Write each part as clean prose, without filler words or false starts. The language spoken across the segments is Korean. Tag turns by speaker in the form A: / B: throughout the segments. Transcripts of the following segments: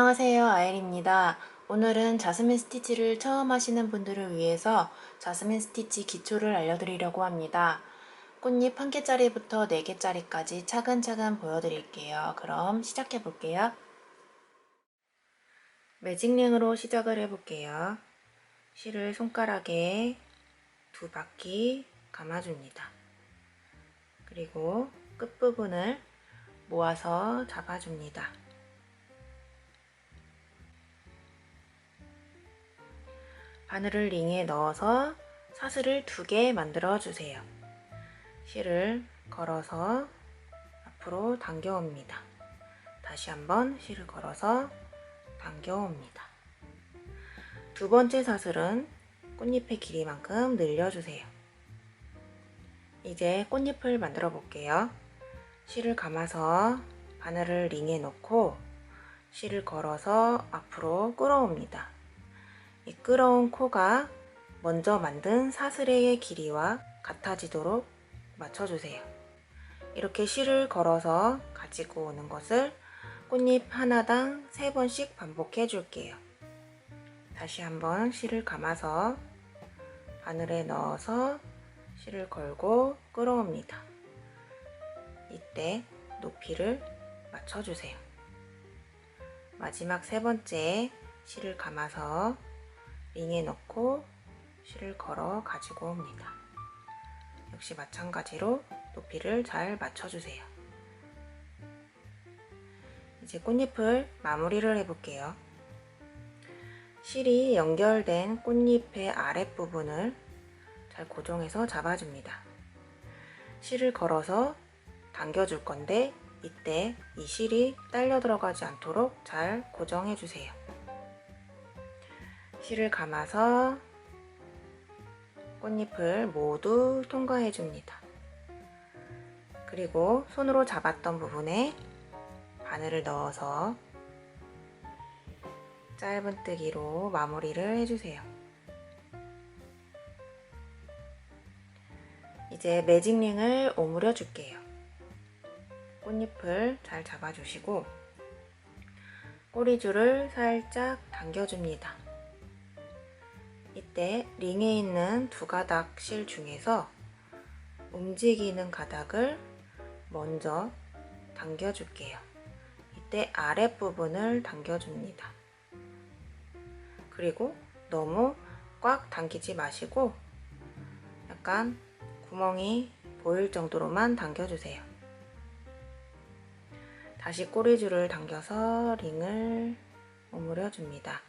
A: 안녕하세요, 아엘입니다. 오늘은 자스민 스티치를 처음 하시는 분들을 위해서 자스민 스티치 기초를 알려드리려고 합니다. 꽃잎 1개짜리부터 4개짜리까지 차근차근 보여드릴게요. 그럼 시작해 볼게요. 매직링으로 시작을 해볼게요. 실을 손가락에 2바퀴 감아줍니다. 그리고 끝부분을 모아서 잡아줍니다. 바늘을 링에 넣어서 사슬을 2개 만들어 주세요. 실을 걸어서 앞으로 당겨 옵니다. 다시 한번 실을 걸어서 당겨 옵니다. 두 번째 사슬은 꽃잎의 길이만큼 늘려주세요. 이제 꽃잎을 만들어 볼게요. 실을 감아서 바늘을 링에 넣고 실을 걸어서 앞으로 끌어옵니다. 이 끌어온 코가 먼저 만든 사슬의 길이와 같아지도록 맞춰주세요. 이렇게 실을 걸어서 가지고 오는 것을 꽃잎 하나당 3번씩 반복해 줄게요. 다시 한번 실을 감아서 바늘에 넣어서 실을 걸고 끌어옵니다. 이때 높이를 맞춰주세요. 마지막 3번째 실을 감아서 링에 넣고 실을 걸어 가지고 옵니다. 역시 마찬가지로 높이를 잘 맞춰주세요. 이제 꽃잎을 마무리를 해볼게요. 실이 연결된 꽃잎의 아랫부분을 잘 고정해서 잡아줍니다. 실을 걸어서 당겨줄 건데 이때 이 실이 딸려 들어가지 않도록 잘 고정해주세요. 실을 감아서 꽃잎을 모두 통과해 줍니다. 그리고 손으로 잡았던 부분에 바늘을 넣어서 짧은뜨기로 마무리를 해주세요. 이제 매직링을 오므려 줄게요. 꽃잎을 잘 잡아주시고 꼬리줄을 살짝 당겨줍니다. 이때 링에 있는 2가닥 실 중에서 움직이는 가닥을 먼저 당겨줄게요. 이때 아랫부분을 당겨줍니다. 그리고 너무 꽉 당기지 마시고 약간 구멍이 보일 정도로만 당겨주세요. 다시 꼬리줄을 당겨서 링을 오므려 줍니다.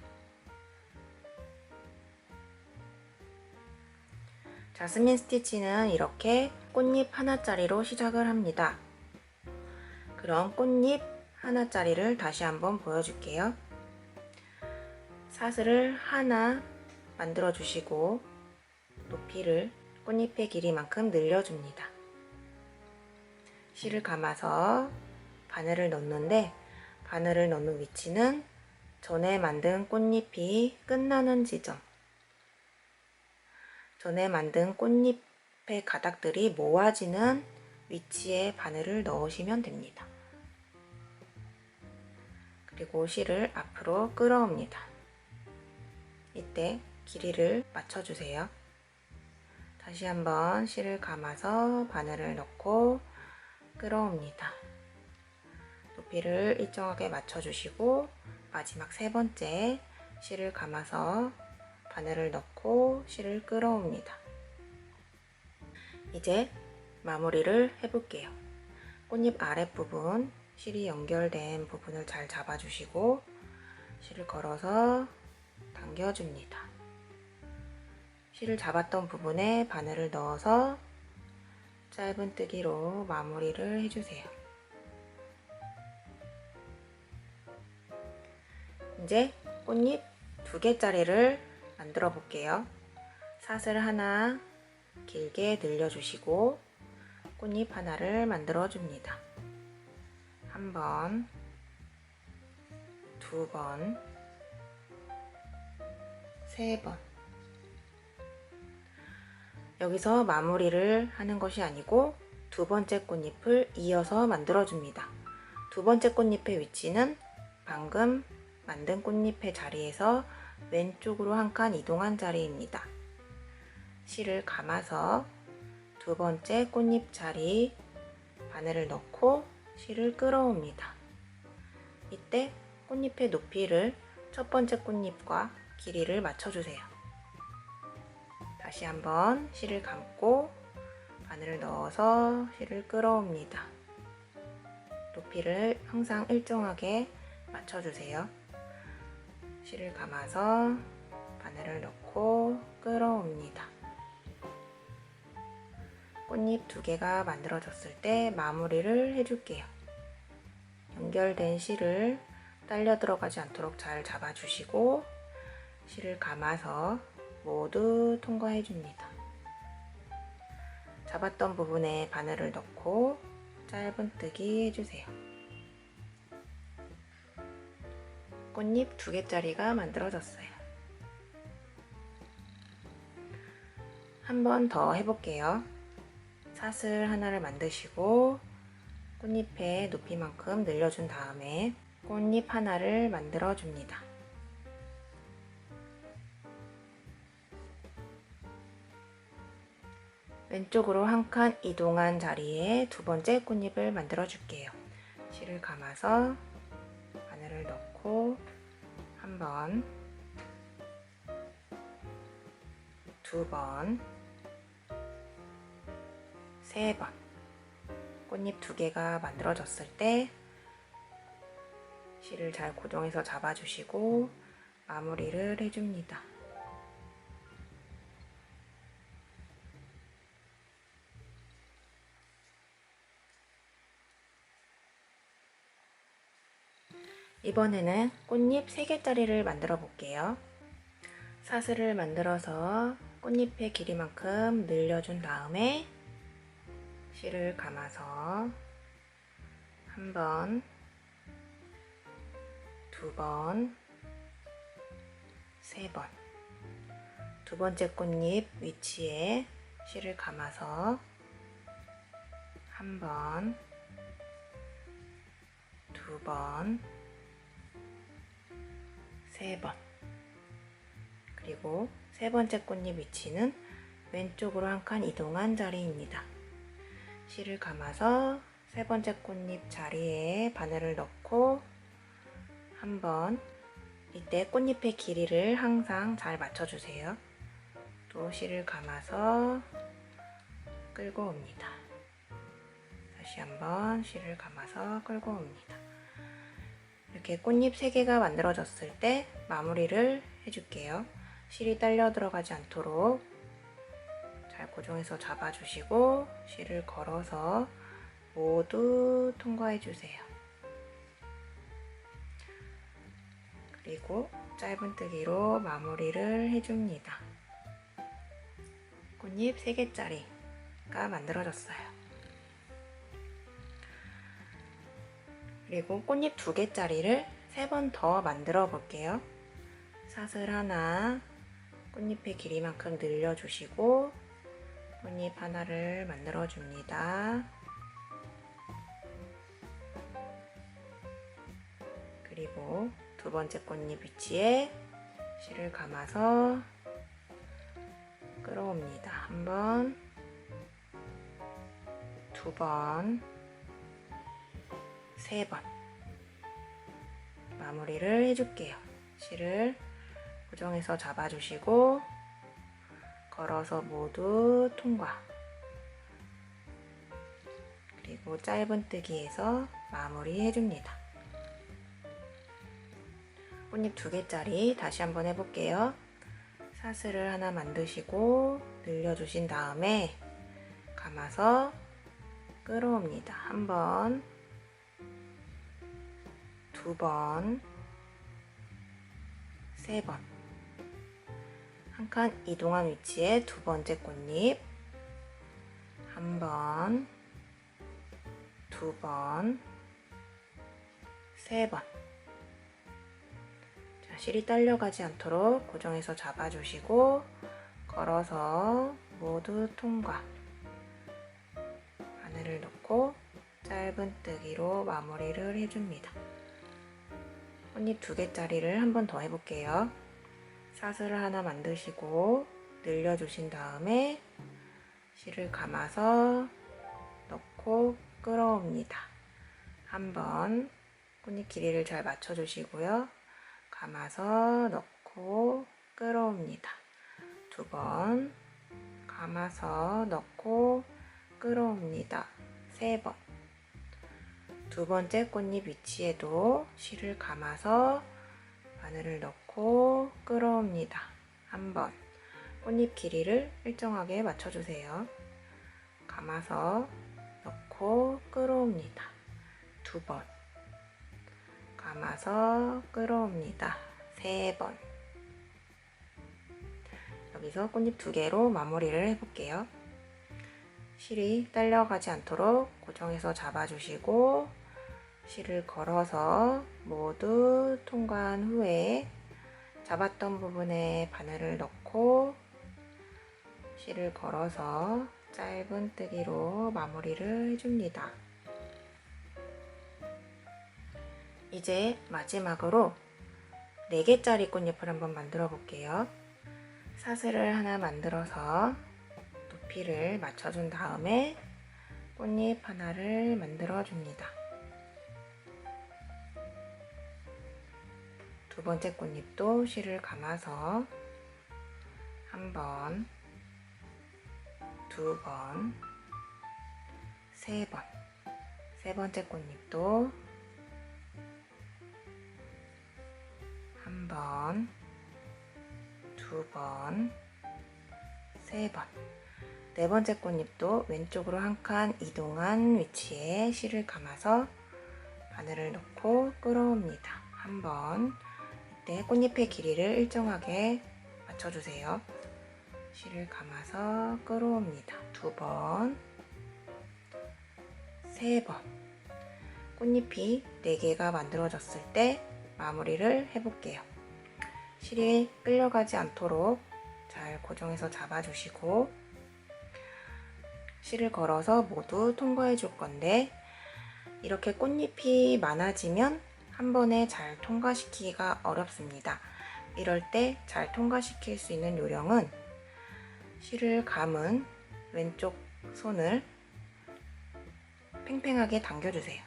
A: 자스민 스티치는 이렇게 꽃잎 하나짜리로 시작을 합니다. 그럼 꽃잎 하나짜리를 다시 한번 보여줄게요. 사슬을 하나 만들어 주시고 높이를 꽃잎의 길이만큼 늘려줍니다. 실을 감아서 바늘을 넣는데 바늘을 넣는 위치는 전에 만든 꽃잎이 끝나는 지점, 전에 만든 꽃잎의 가닥들이 모아지는 위치에 바늘을 넣으시면 됩니다. 그리고 실을 앞으로 끌어옵니다. 이때 길이를 맞춰주세요. 다시 한번 실을 감아서 바늘을 넣고 끌어옵니다. 높이를 일정하게 맞춰주시고 마지막 3번째 실을 감아서 바늘을 넣고 실을 끌어옵니다. 이제 마무리를 해볼게요. 꽃잎 아랫부분 실이 연결된 부분을 잘 잡아주시고 실을 걸어서 당겨줍니다. 실을 잡았던 부분에 바늘을 넣어서 짧은뜨기로 마무리를 해주세요. 이제 꽃잎 2개짜리를 만들어 볼게요. 사슬 하나 길게 늘려주시고 꽃잎 하나를 만들어 줍니다. 1번, 2번, 3번. 여기서 마무리를 하는 것이 아니고 2번째 꽃잎을 이어서 만들어 줍니다. 2번째 꽃잎의 위치는 방금 만든 꽃잎의 자리에서 왼쪽으로 한 칸 이동한 자리입니다. 실을 감아서 두 번째 꽃잎 자리 바늘을 넣고 실을 끌어옵니다. 이때 꽃잎의 높이를 첫 번째 꽃잎과 길이를 맞춰주세요. 다시 한번 실을 감고 바늘을 넣어서 실을 끌어옵니다. 높이를 항상 일정하게 맞춰주세요. 실을 감아서 바늘을 넣고 끌어옵니다. 꽃잎 두 개가 만들어졌을 때 마무리를 해줄게요. 연결된 실을 딸려 들어가지 않도록 잘 잡아주시고 실을 감아서 모두 통과해 줍니다. 잡았던 부분에 바늘을 넣고 짧은뜨기 해주세요. 꽃잎 두 개짜리가 만들어졌어요. 한 번 더 해볼게요. 사슬 하나를 만드시고 꽃잎의 높이만큼 늘려준 다음에 꽃잎 하나를 만들어 줍니다. 왼쪽으로 한 칸 이동한 자리에 두 번째 꽃잎을 만들어 줄게요. 실을 감아서 바늘을 넣고 한 번, 두 번, 세 번. 꽃잎 두 개가 만들어졌을 때 실을 잘 고정해서 잡아주시고 마무리를 해줍니다. 이번에는 꽃잎 3개짜리를 만들어 볼게요. 사슬을 만들어서 꽃잎의 길이만큼 늘려준 다음에 실을 감아서 한 번, 두 번, 세 번. 두 번째 꽃잎 위치에 실을 감아서 한 번, 두 번, 세 번. 그리고 세 번째 꽃잎 위치는 왼쪽으로 한 칸 이동한 자리입니다. 실을 감아서 세 번째 꽃잎 자리에 바늘을 넣고 한 번, 이때 꽃잎의 길이를 항상 잘 맞춰주세요. 또 실을 감아서 끌고 옵니다. 다시 한번 실을 감아서 끌고 옵니다. 이렇게 꽃잎 3개가 만들어졌을 때 마무리를 해줄게요. 실이 딸려 들어가지 않도록 잘 고정해서 잡아주시고 실을 걸어서 모두 통과해주세요. 그리고 짧은뜨기로 마무리를 해줍니다. 꽃잎 3개짜리가 만들어졌어요. 그리고 꽃잎 2개짜리를 3번 더 만들어 볼게요. 사슬 하나, 꽃잎의 길이만큼 늘려주시고 꽃잎 하나를 만들어 줍니다. 그리고 두 번째 꽃잎 위치에 실을 감아서 끌어옵니다. 한 번, 두 번, 세 번. 마무리를 해줄게요. 실을 고정해서 잡아주시고 걸어서 모두 통과. 그리고 짧은뜨기에서 마무리 해줍니다. 꽃잎 2개짜리 다시 한번 해볼게요. 사슬을 하나 만드시고 늘려주신 다음에 감아서 끌어옵니다. 한 번, 두 번, 세 번. 한 칸 이동한 위치에 두 번째 꽃잎 한 번, 두 번, 세 번. 자, 실이 딸려가지 않도록 고정해서 잡아주시고 걸어서 모두 통과. 바늘을 넣고 짧은뜨기로 마무리를 해줍니다. 꽃잎 2개짜리를 한 번 더 해볼게요. 사슬을 하나 만드시고 늘려주신 다음에 실을 감아서 넣고 끌어옵니다. 한번 꽃잎 길이를 잘 맞춰주시고요. 감아서 넣고 끌어옵니다. 2번 감아서 넣고 끌어옵니다. 3번. 2번째 꽃잎 위치에도 실을 감아서 바늘을 넣고 끌어옵니다. 한번 꽃잎 길이를 일정하게 맞춰주세요. 감아서 넣고 끌어옵니다. 2번 감아서 끌어옵니다. 3번. 여기서 꽃잎 2개로 마무리를 해볼게요. 실이 딸려가지 않도록 고정해서 잡아주시고 실을 걸어서 모두 통과한 후에 잡았던 부분에 바늘을 넣고 실을 걸어서 짧은뜨기로 마무리를 해줍니다. 이제 마지막으로 4개짜리 꽃잎을 한번 만들어 볼게요. 사슬을 하나 만들어서 높이를 맞춰준 다음에 꽃잎 하나를 만들어 줍니다. 2번째 꽃잎도 실을 감아서 1번, 2번, 3번. 3번째 꽃잎도 1번, 2번, 3번. 4번째 꽃잎도 왼쪽으로 한 칸 이동한 위치에 실을 감아서 바늘을 넣고 끌어옵니다. 1번. 이때 꽃잎의 길이를 일정하게 맞춰주세요. 실을 감아서 끌어옵니다. 2번, 3번. 꽃잎이 4개가 만들어졌을 때 마무리를 해볼게요. 실이 끌려가지 않도록 잘 고정해서 잡아주시고 실을 걸어서 모두 통과해 줄 건데 이렇게 꽃잎이 많아지면 한 번에 잘 통과시키기가 어렵습니다. 이럴 때 잘 통과시킬 수 있는 요령은 실을 감은 왼쪽 손을 팽팽하게 당겨주세요.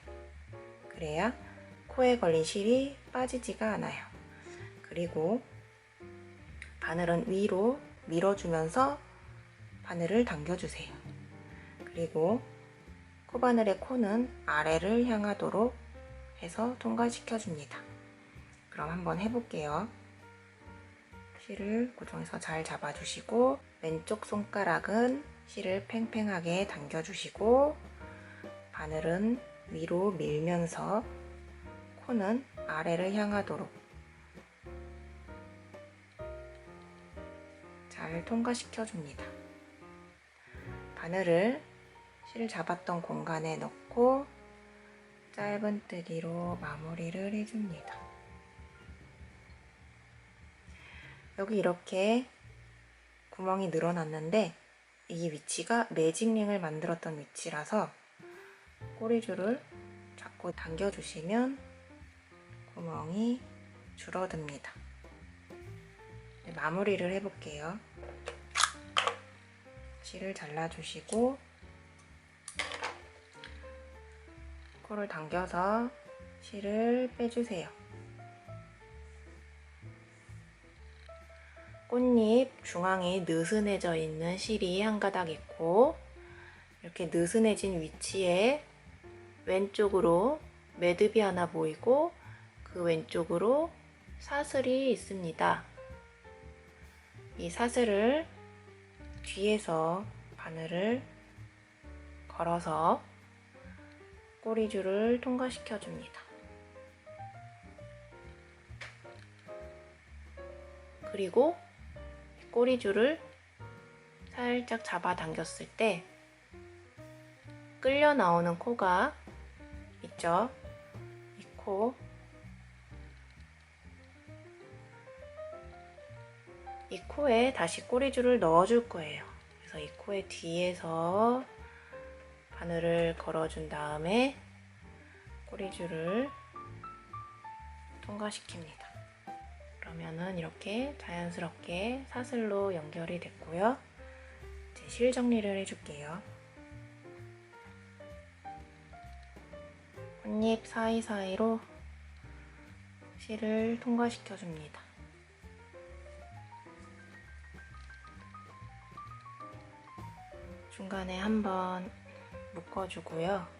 A: 그래야 코에 걸린 실이 빠지지가 않아요. 그리고 바늘은 위로 밀어주면서 바늘을 당겨주세요. 그리고 코바늘의 코는 아래를 향하도록 해서 통과시켜줍니다. 그럼 한번 해볼게요. 실을 고정해서 잘 잡아주시고 왼쪽 손가락은 실을 팽팽하게 당겨주시고 바늘은 위로 밀면서 코는 아래를 향하도록 잘 통과시켜줍니다. 바늘을 실 잡았던 공간에 넣고 짧은뜨기로 마무리를 해줍니다. 여기 이렇게 구멍이 늘어났는데 이 위치가 매직링을 만들었던 위치라서 꼬리줄을 자꾸 당겨주시면 구멍이 줄어듭니다. 마무리를 해볼게요. 실을 잘라주시고 코를 당겨서 실을 빼주세요. 꽃잎 중앙에 느슨해져 있는 실이 한 가닥 있고 이렇게 느슨해진 위치에 왼쪽으로 매듭이 하나 보이고 그 왼쪽으로 사슬이 있습니다. 이 사슬을 뒤에서 바늘을 걸어서 꼬리줄을 통과시켜 줍니다. 그리고 꼬리줄을 살짝 잡아 당겼을 때 끌려 나오는 코가 있죠? 이 코, 이 코에 다시 꼬리줄을 넣어줄 거예요. 그래서 이 코의 뒤에서 바늘을 걸어준 다음에 꼬리줄을 통과시킵니다. 그러면은 이렇게 자연스럽게 사슬로 연결이 됐고요. 이제 실 정리를 해줄게요. 꽃잎 사이사이로 실을 통과시켜 줍니다. 중간에 한번 묶어주고요.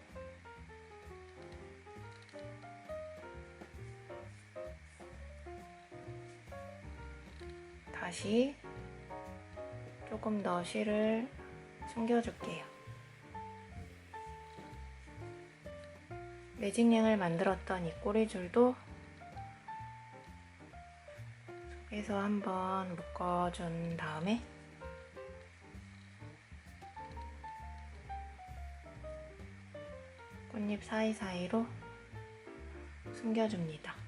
A: 다시 조금 더 실을 숨겨줄게요. 매직링을 만들었던 이 꼬리줄도 속에서 한번 묶어준 다음에 꽃잎 사이사이로 숨겨줍니다.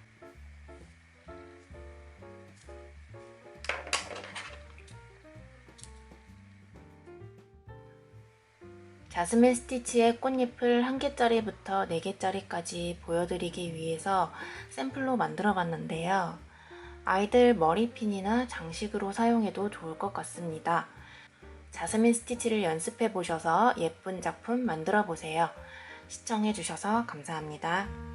A: 자스민 스티치의 꽃잎을 1개짜리부터 4개짜리까지 보여드리기 위해서 샘플로 만들어 봤는데요. 아이들 머리핀이나 장식으로 사용해도 좋을 것 같습니다. 자스민 스티치를 연습해 보셔서 예쁜 작품 만들어 보세요. 시청해 주셔서 감사합니다.